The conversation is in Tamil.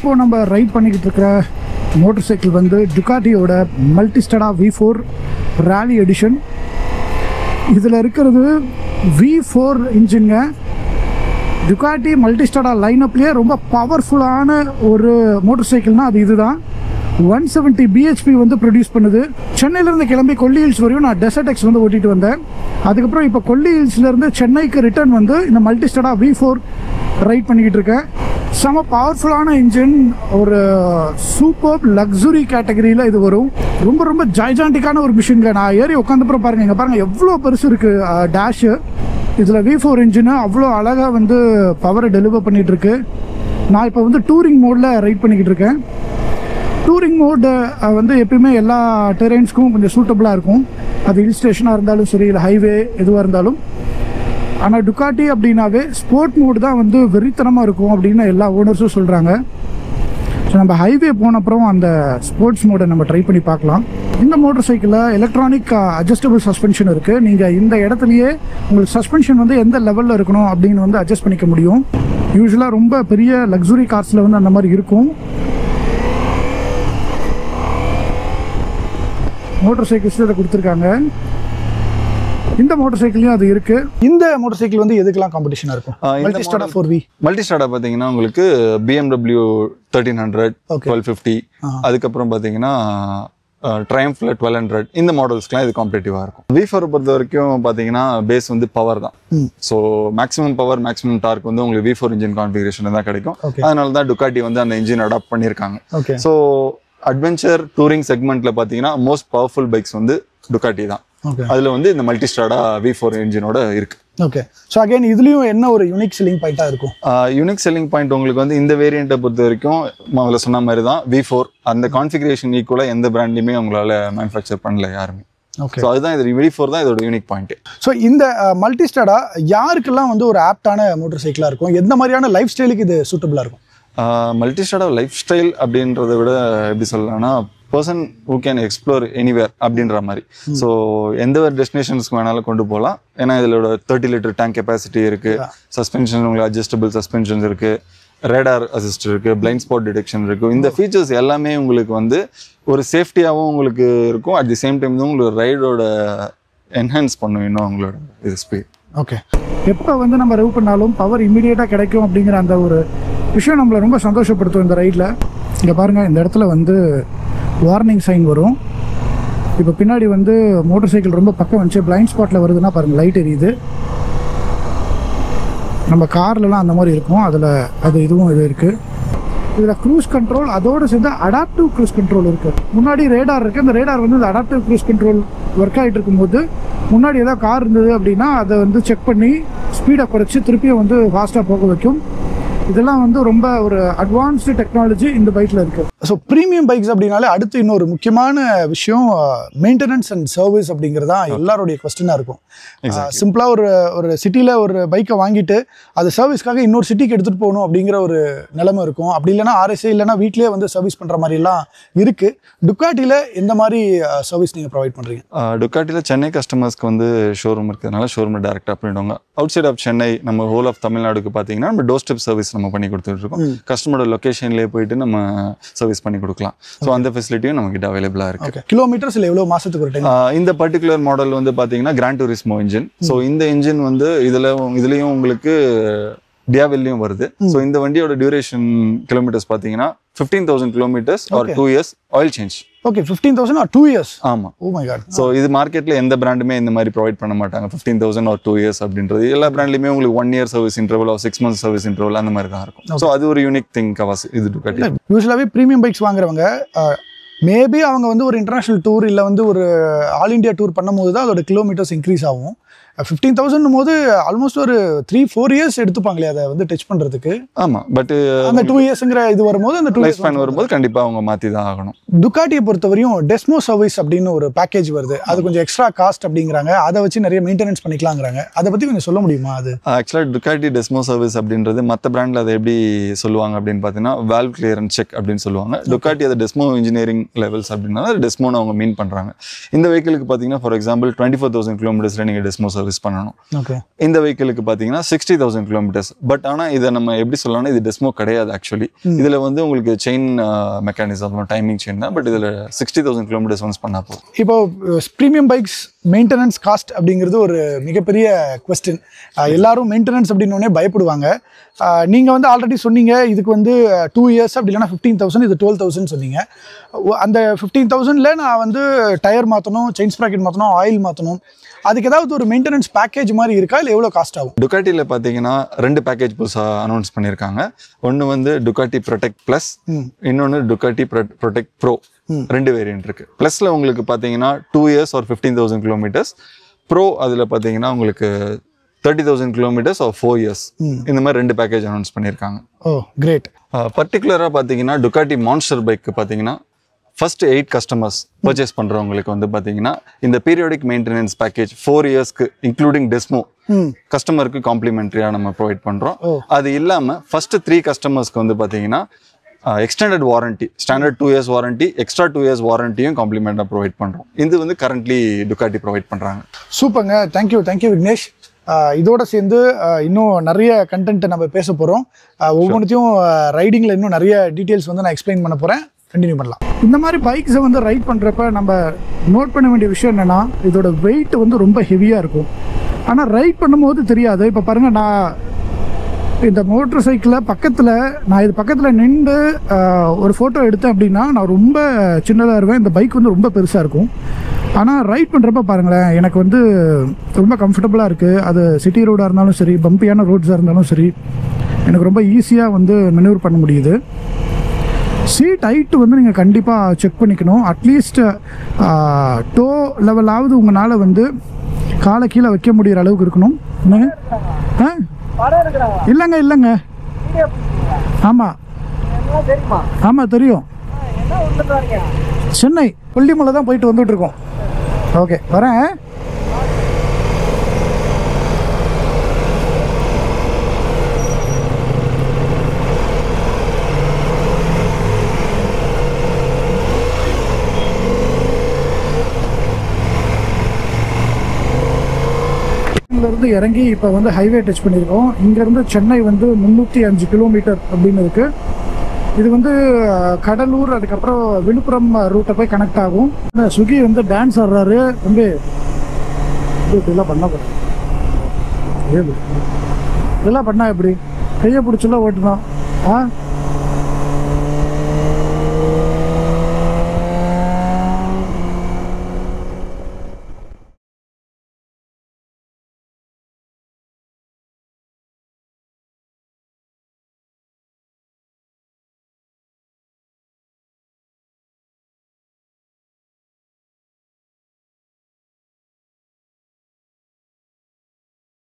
இப்போது நம்ம ரைட் பண்ணிக்கிட்டு இருக்கிற மோட்டர் சைக்கிள் வந்து டுகாட்டியோட மல்டிஸ்டடா V4 ரேலி எடிஷன். இதில் இருக்கிறது V4 இன்ஜின்ங்க. டுகாட்டி மல்டிஸ்டடா லைனப்லேயே ரொம்ப பவர்ஃபுல்லான ஒரு மோட்டர் சைக்கிள்னால் அது இதுதான். 170 bhp வந்து ப்ரொடியூஸ் பண்ணுது. சென்னையிலேருந்து கிளம்பி கொல்லி ஹில்ஸ் வரையும் நான் டெசர்ட் எக்ஸ் வந்து ஓட்டிகிட்டு வந்தேன். அதுக்கப்புறம் இப்போ கொல்லி ஹில்ஸ்லேருந்து சென்னைக்கு ரிட்டர்ன் வந்து இந்த மல்டிஸ்டடா V4 ரைட் பண்ணிக்கிட்டு இருக்கேன். செம பவர்ஃபுல்லான இன்ஜின், ஒரு சூப்பர் லக்ஸுரி கேட்டகரியில் இது வரும். ரொம்ப ரொம்ப ஜைஜாண்டிக்கான ஒரு மிஷின்ங்க. நான் ஏறி உட்காந்துப்புறம் பாருங்கள், இங்கே பாருங்கள் எவ்வளோ பெருசு இருக்குது டேஷு. இதில் V4 இன்ஜினு அவ்வளோ அழகாக வந்து பவரை டெலிவர் பண்ணிகிட்ருக்கு. நான் இப்போ வந்து டூரிங் மோடில் ரைட் பண்ணிக்கிட்டு இருக்கேன். டூரிங் மோடு வந்து எப்பயுமே எல்லா டெரெயின்ஸ்க்கும் கொஞ்சம் சூட்டபுளாக இருக்கும். அது ஹில் ஸ்டேஷனாக இருந்தாலும் சரி, இல்லை ஹைவே எதுவாக இருந்தாலும். ஆனால் டுகாட்டி அப்படின்னாவே ஸ்போர்ட் மோடு தான் வந்து வெறித்தனமாக இருக்கும் அப்படின்னு எல்லா ஓனர்ஸும் சொல்கிறாங்க. ஸோ நம்ம ஹைவே போன அப்புறம் அந்த ஸ்போர்ட்ஸ் மோடை நம்ம ட்ரை பண்ணி பார்க்கலாம். இந்த மோட்டர் சைக்கிளில் எலக்ட்ரானிக் அட்ஜஸ்டபிள் சஸ்பென்ஷன் இருக்குது. நீங்கள் இந்த இடத்துலையே உங்களுக்கு சஸ்பென்ஷன் வந்து எந்த லெவலில் இருக்கணும் அப்படின்னு வந்து அட்ஜஸ்ட் பண்ணிக்க முடியும். யூஸ்வலாக ரொம்ப பெரிய லக்ஸுரி கார்ஸில் வந்து அந்த மாதிரி இருக்கும். மோட்டர் சைக்கிள்ஸ் இதை கொடுத்துருக்காங்க. இந்த மோட்டர் சைக்கிளையும் அது இருக்கு. இந்த மோட்டர் சைக்கிள் வந்து எதுக்கெல்லாம் காம்படிஷனாக இருக்கும்? மல்டிஸ்டாடா 4V. மல்டிஸ்டாடா பார்த்தீங்கன்னா உங்களுக்கு BMW 1300, 1250, அதுக்கப்புறம் பார்த்தீங்கன்னா ட்ரையம்ஃப்ல 1200, இந்த மாடல்ஸ்க்குலாம் இது காம்படிட்டிவாக இருக்கும். V4 பொறுத்த வரைக்கும் பார்த்தீங்கன்னா பேஸ் வந்து பவர் தான். So maximum power, maximum dark வந்து உங்களுக்கு V4 இன்ஜின் கான்ஃபிகரேஷன் தான் கிடைக்கும். அதனால தான் டுகாட்டி வந்து அந்த இன்ஜின் அடாப்ட் பண்ணியிருக்காங்க. ஸோ அட்வென்ச்சர் டூரிங் செக்மெண்ட்ல பார்த்தீங்கன்னா மோஸ்ட் பவர்ஃபுல் பைக்ஸ் வந்து டுகாட்டி தான். அதுல வந்து இந்த மல்டிஸ்டாடா V4 இன்ஜினோட இருக்கு. ஓகே. ஸோ அகைன் இதுலயும் என்ன ஒரு யூனிக் செல்லிங் பாயிண்டா இருக்கும்? யூனிக் செல்லிங் பாயிண்ட் உங்களுக்கு வந்து இந்த வேரியண்ட்டை பொறுத்த வரைக்கும் முதல்ல சொன்ன மாதிரி தான் V4 அந்த கான்ஃபிகரேஷன் ஈக்குவலா எந்த பிராண்ட்லயுமே உங்களால மேனுஃபேக்சர் பண்ணல யாருமே. ஸோ அதுதான் இது V4 தான் இதோட யூனிக் பாயிண்ட். ஸோ இந்த மல்டிஸ்டாடா யாருக்கெல்லாம் வந்து ஒரு ஆப்டான மோட்டர் சைக்கிளா இருக்கும்? எந்த மாதிரியான லைஃப் ஸ்டைலுக்கு இது சூட்டபிளா இருக்கும்? மல்டிஸ்டாடா லைஃப் ஸ்டைல் அப்படின்றத விட எப்படி சொல்லலாம்னா person who can explore anywhere அப்படின்ற மாதிரி. ஸோ எந்த ஒரு டெஸ்டினேஷன்ஸ்க்கு வேணாலும் கொண்டு போகலாம். ஏன்னா இதோட 30 லிட்டர் டேங்க் கெப்பாசிட்டி இருக்கு. சஸ்பென்ஷன் உங்களுக்கு அட்ஜஸ்டபிள் சஸ்பென்ஷன்ஸ் இருக்கு, ரேடார் அசிஸ்ட் இருக்கு, பிளைண்ட் ஸ்பாட் டிடெக்ஷன் இருக்கு. இந்த ஃபீச்சர்ஸ் எல்லாமே உங்களுக்கு வந்து ஒரு சேஃப்டியாகவும் உங்களுக்கு இருக்கும். அட் தி சேம் டைம் தான் உங்களுக்கு ரைடோட என்ஹான்ஸ் பண்ணும் இன்னும் உங்களோட இது ஸ்பீட். ஓகே. எப்போ வந்து நம்ம ரெவ் பண்ணாலும் பவர் இமீடியட்டாக கிடைக்கும் அப்படிங்கிற அந்த ஒரு விஷயம் நம்மளை ரொம்ப சந்தோஷப்படுத்தும் இந்த ரைடில். இங்கே பாருங்கள், இந்த இடத்துல வந்து வார்னிங் சைன் வரும். இப்போ பின்னாடி வந்து மோட்டர் சைக்கிள் ரொம்ப பக்கம் வந்துச்சு, பிளைண்ட் ஸ்பாட்டில் வருதுன்னா பாருங்கள் லைட் எரியுது. நம்ம கார்லலாம் அந்த மாதிரி இருக்கும், அதில் அது இதுவும் இது இருக்குது. இதில் க்ரூஸ் கண்ட்ரோல் அதோடு சேர்ந்து அடாப்டிவ் க்ரூஸ் கண்ட்ரோல் இருக்குது. முன்னாடி ரேடார் இருக்குது. அந்த ரேடார் வந்து இந்த அடாப்டிவ் க்ரூஸ் கண்ட்ரோல் ஒர்க் ஆகிட்டு இருக்கும்போது முன்னாடி ஏதாவது கார் இருந்தது அப்படின்னா அதை வந்து செக் பண்ணி ஸ்பீடை குறைச்சி திருப்பியும் வந்து ஃபாஸ்ட்டாக போக வைக்கும். இதெல்லாம் வந்து ரொம்ப ஒரு அட்வான்ஸ்டு டெக்னாலஜி இந்த பைக்கில் இருக்குது. ஸோ ப்ரீமியம் பைக்ஸ் அப்படின்னாலே அடுத்து இன்னொரு முக்கியமான விஷயம் மெயின்டெனன்ஸ் அண்ட் சர்வீஸ் அப்படிங்கிறது தான் எல்லாருடைய கொஸ்டினாக இருக்கும். சிம்பிளாக ஒரு சிட்டியில் ஒரு பைக்கை வாங்கிட்டு அது சர்வீஸ்க்காக இன்னொரு சிட்டிக்கு எடுத்துகிட்டு போகணும் அப்படிங்கிற ஒரு நிலைமை இருக்கும். அப்படி இல்லைனா RSA இல்லைனா வீட்லேயே வந்து சர்வீஸ் பண்ணுற மாதிரிலாம் இருக்குது. டுகாட்டியில் எந்த மாதிரி சர்வீஸ் நீங்கள் ப்ரொவைட் பண்ணுறீங்க? டுகாட்டியில் சென்னை கஸ்டமர்ஸ்க்கு வந்து ஷோரூம் இருக்கிறதுனால ஷோரூம் டேரெக்டாக பண்ணிவிடுவாங்க. அவுட் சைட் ஆஃப் சென்னை நம்ம ஹோல் ஆஃப் தமிழ்நாடுக்கு பார்த்தீங்கன்னா நம்ம டோர் ஸ்டெப் சர்வீஸ் நம்ம பண்ணி கொடுத்துட்ருக்கோம். கஸ்டமரோட லொக்கேஷன்லேயே போயிட்டு நம்ம சர்வீஸ் பண்ணி கொடுக்கலாம். ஸோ அந்த ஃபெசிலிட்டியும் நம்ம கிட்ட அவைலபிளாக இருக்கு. கிலோமீட்டர்ஸ் இல்லை எவ்வளோ மாசத்துக்கு ஒரு டைம்? இந்த பர்டிகுலர் மாடல் வந்து பார்த்தீங்கன்னா கிராண்ட் டூரிஸ்மோ இன்ஜின். ஸோ இந்த இன்ஜின் வந்து இதுலயும் உங்களுக்கு டியாவெல்லையும் வருது. ஸோ இந்த வண்டியோட டியூரேஷன் கிலோமீட்டர்ஸ் பார்த்தீங்கன்னா 15,000 kilometers or 2 years oil change. Okay, 15,000 or 2 years? ஆமா. Oh my god. ஸோ இது மார்க்கெட்ல எந்த பிராண்டுமே இந்த மாதிரி ப்ரொவைட் பண்ண மாட்டாங்க. 15,000 or 2 years அப்படின்றது எல்லா பிராண்ட்லயுமே உங்களுக்கு 1 year service interval or 6 months service interval அந்த மாதிரி தான் இருக்கும். ஸோ அது ஒரு யூனிக் திங் கவாஸ் இது டுகாட்டி. யூஸ்வலாகவே ப்ரீமியம் பைக்ஸ் வாங்குறவங்க மேபி அவங்க வந்து ஒரு இன்டர்நேஷனல் டூர் இல்லை வந்து ஒரு ஆல் இண்டியா டூர் பண்ணும்போது தான் அதோட கிலோமீட்டர்ஸ் இன்க்ரீஸ் ஆகும். 15,000 போது ஆல்மோஸ்ட் ஒரு 3-4 இயர்ஸ் எடுத்துப்பாங்களே அதை வந்து டச் பண்றதுக்கு. ஆமா, பட் அந்த 2 இயர்ஸ்ங்கிற இது வரும்போது அந்த 2 லைஃப் ஸ்பேன் வரும்போது கண்டிப்பா அவங்க மாத்தி தான் ஆகணும். டுகாட்டியை பொறுத்தவரையும் டெஸ்மோ சர்வீஸ் அப்படின்னு ஒரு பேக்கேஜ் வருது. அது கொஞ்சம் எக்ஸ்ட்ரா காஸ்ட் அப்படிங்கிறாங்க. அதை வச்சு நிறைய மெயின்டெனன்ஸ் பண்ணிக்கலாங்கிறாங்க. அதை பத்தி கொஞ்சம் சொல்ல முடியுமா? அது ஆக்சுவலாக டுகாட்டி டெஸ்மோ சர்வீஸ் அப்படின்றது மற்ற பிராண்ட்ல அதை எப்படி சொல்லுவாங்க அப்படின்னு பார்த்தீங்கன்னா வால்வ் கிளியரன்ஸ் செக் அப்படின்னு சொல்லுவாங்க. டுகாட்டி அதை டெஸ்மோ இன்ஜினியரிங் லெவல்ஸ் அப்படின்னா டெஸ்மோன்னு அவங்க மீன் பண்ணுறாங்க. இந்த வெஹிக்கிளுக்கு பார்த்தீங்கன்னா ஃபார் எக்ஸாம்பிள் 24,000 கிலோமீட்டர்ஸில் நீங்கள் டெஸ்மோ சர்வீஸ் பண்ணணும். ஓகே. இந்த வெஹிக்கிளுக்கு பார்த்தீங்கன்னா 60,000 கிலோமீட்டர்ஸ். பட் ஆனால் இதை நம்ம எப்படி சொல்லலாம்னா இது டெஸ்மோ கிடையாது ஆக்சுவலி. இதில் வந்து உங்களுக்கு செயின் மெக்கானிசம் டைமிங் செயின் தான். பட் இதில் 60,000 கிலோமீட்டர்ஸ் ஒன்ஸ் பண்ணால் போதும். இப்போ ப்ரீமியம் பைக்ஸ் மெயின்டெனன்ஸ் காஸ்ட் அப்படிங்கிறது ஒரு மிகப்பெரிய கொஸ்டின். எல்லாரும் மெயின்டெனன்ஸ் அப்படின்னோடனே பயப்படுவாங்க. நீங்கள் வந்து ஆல்ரெடி சொன்னீங்க இதுக்கு வந்து 2 years அப்படி இல்லைனா 15,000, இது 12,000 சொன்னீங்க. அந்த 15,000ல நான் வந்து டயர் மாற்றணும், செயின் ஸ்ப்ராக்கெட் மாற்றணும், ஆயில் மாற்றணும், அதுக்கு ஏதாவது ஒரு மெயின்டெனன்ஸ் பேக்கேஜ் மாதிரி இருக்கா, இல்லை எவ்வளோ காஸ்ட் ஆகும்? டுகாட்டியில் பார்த்தீங்கன்னா 2 பேக்கேஜ் புதுசாக அனௌன்ஸ் பண்ணியிருக்காங்க. ஒன்று வந்து டுகாட்டி ப்ரொடெக்ட் ப்ளஸ், இன்னொன்று டுகாட்டி ப்ரொடெக்ட் ப்ரோ. 2 வேரியன்ட் இருக்கு. ப்ளஸ்ல உங்களுக்கு பார்த்தீங்கன்னா 2 years or 15,000 கிலோமீட்டர்ஸ். ப்ரோ அதில் பார்த்தீங்கன்னா உங்களுக்கு 30,000 கிலோமீட்டர்ஸ் ஆர் 4 years. இந்த மாதிரி 2 பேக்கேஜ் அனௌன்ஸ் பண்ணியிருக்காங்க. ஓ கிரேட். பர்டிகுலராக பார்த்தீங்கன்னா டுகாட்டி மான்ஸ்டர் பைக்கு பார்த்தீங்கன்னா ஃபர்ஸ்ட் 8 கஸ்டமர்ஸ் பர்ச்சேஸ் பண்ணுறவங்களுக்கு வந்து பார்த்தீங்கன்னா இந்த பீரியாடிக் மெயின்டெனன்ஸ் பேக்கேஜ் 4 yearsக்கு இன்க்ளூடிங் டெஸ்மோ கஸ்டமருக்கு காம்ப்ளிமெண்ட்ரியாக நம்ம ப்ரொவைட் பண்ணுறோம். அது இல்லாமல் ஃபர்ஸ்ட் 3 கஸ்டமர்ஸ்க்கு வந்து பார்த்தீங்கன்னா extended warranty, standard 2 years warranty, extra 2 years வாரண்டியும் காம்ப்ளிமெண்ட்டாக ப்ரொவைட் பண்ணுறோம். இது வந்து கரண்ட்லி டுகாட்டி ப்ரொவைட் பண்ணுறாங்க. சூப்பருங்க. தேங்க்யூ விக்னேஷ். இதோட சேர்ந்து இன்னும் நிறைய கண்டென்ட் நம்ம பேச போகிறோம். ஒவ்வொன்றையும் ரைடிங்கில் இன்னும் நிறைய டீட்டெயில்ஸ் வந்து நான் எக்ஸ்பிளைன் பண்ண போகிறேன். கண்டினியூ பண்ணலாம். இந்த மாதிரி பைக்ஸை வந்து ரைட் பண்ணுறப்ப நம்ம நோட் பண்ண வேண்டிய விஷயம் என்னென்னா இதோட வெயிட் வந்து ரொம்ப ஹெவியாக இருக்கும். ஆனால் ரைட் பண்ணும்போது தெரியாது. இப்போ பாருங்கள், நான் இந்த மோட்டர் சைக்கிளில் பக்கத்தில் நின்று ஒரு ஃபோட்டோ எடுத்தேன் அப்படின்னா நான் ரொம்ப சின்னதாக இருவேன். இந்த பைக் வந்து ரொம்ப பெருசாக இருக்கும். ஆனால் ரைட் பண்ணுறப்ப பாருங்களேன், எனக்கு வந்து ரொம்ப கம்ஃபர்டபுளாக இருக்குது. அது சிட்டி ரோடாக இருந்தாலும் சரி, பம்பியான ரோட்ஸாக இருந்தாலும் சரி, எனக்கு ரொம்ப ஈஸியாக வந்து மெனூவர் பண்ண முடியுது. சீட் ஹைட்டு வந்து நீங்கள் கண்டிப்பாக செக் பண்ணிக்கணும். அட்லீஸ்ட் டோ லெவலாவது உங்களால் வந்து காலை கீழே வைக்க முடிகிற அளவுக்கு இருக்கணும். இல்லைங்க. ஆமாம் தெரியும். சென்னை கொல்லிமலை தான் போயிட்டு வந்துட்டு இருக்கோம். ஓகே, வரேன். இருந்து இறங்கி இப்போ வந்து ஹைவே டச் பண்ணியிருக்கோம். இங்கேருந்து சென்னை வந்து 305 கிலோமீட்டர் அப்படின்னு இருக்குது. இது வந்து கடலூர், அதுக்கப்புறம் விழுப்புரம் ரூட்டை போய் கனெக்ட் ஆகும். ஸ்விக்கி வந்து டான்ஸ் ஆடுறாரு. வந்து இதெல்லாம் பண்ண போகிறேன். இதெல்லாம் பண்ணா எப்படி கையை பிடிச்சலாம் ஓட்டுதான்.